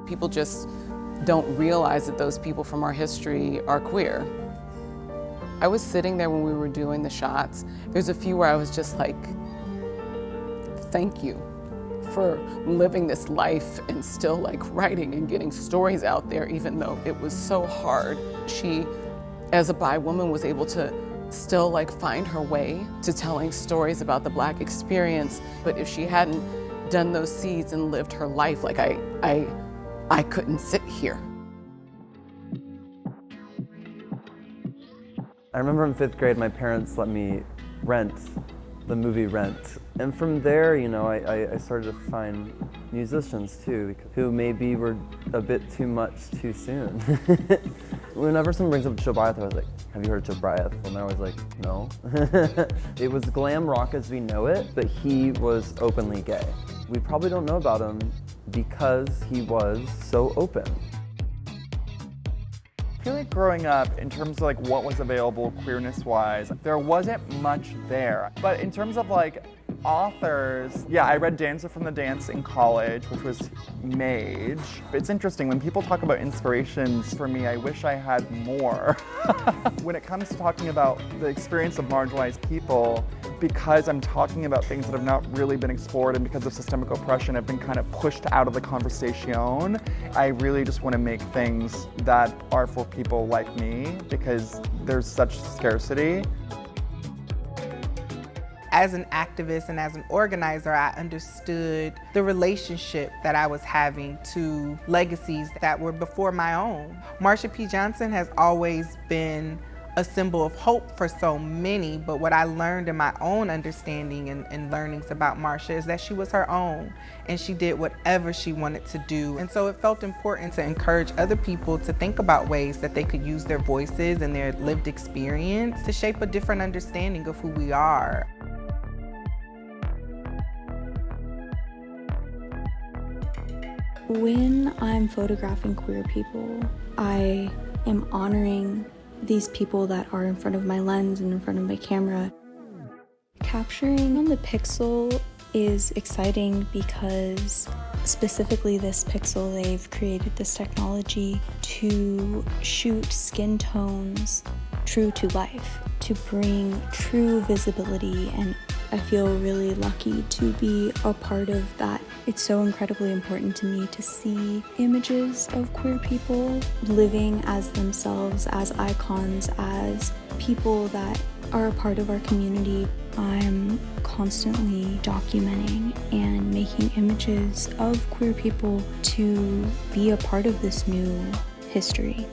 People just don't realize that those people from our history are queer. I was sitting there when we were doing the shots. There's a few where I was just like, thank you for living this life and still like writing and getting stories out there, even though it was so hard. She, as a bi woman, was able to still like find her way to telling stories about the Black experience. But if she hadn't done those seeds and lived her life, like I couldn't sit here. I remember in 5th grade, my parents let me rent the movie Rent. And from there, you know, I started to find musicians too, who maybe were a bit too much too soon. Whenever someone brings up Jobriath, I was like, have you heard of Jobriath? And they're always like, no. It was glam rock as we know it, but he was openly gay. We probably don't know about him because he was so open. I feel like growing up, in terms of like what was available queerness-wise, there wasn't much there. But in terms of like authors, yeah, I read Dancer from the Dance in college, which was Mage. It's interesting, when people talk about inspirations for me, I wish I had more. When it comes to talking about the experience of marginalized people, because I'm talking about things that have not really been explored and because of systemic oppression have been kind of pushed out of the conversation, I really just want to make things that are for people like me because there's such scarcity. As an activist and as an organizer, I understood the relationship that I was having to legacies that were before my own. Marsha P. Johnson has always been a symbol of hope for so many, but what I learned in my own understanding and learnings about Marsha is that she was her own and she did whatever she wanted to do. And so it felt important to encourage other people to think about ways that they could use their voices and their lived experience to shape a different understanding of who we are. When I'm photographing queer people, I am honoring these people that are in front of my lens and in front of my camera. Capturing on the pixel is exciting because specifically this pixel, they've created this technology to shoot skin tones true to life, to bring true visibility, and I feel really lucky to be a part of that. It's so incredibly important to me to see images of queer people living as themselves, as icons, as people that are a part of our community. I'm constantly documenting and making images of queer people to be a part of this new history.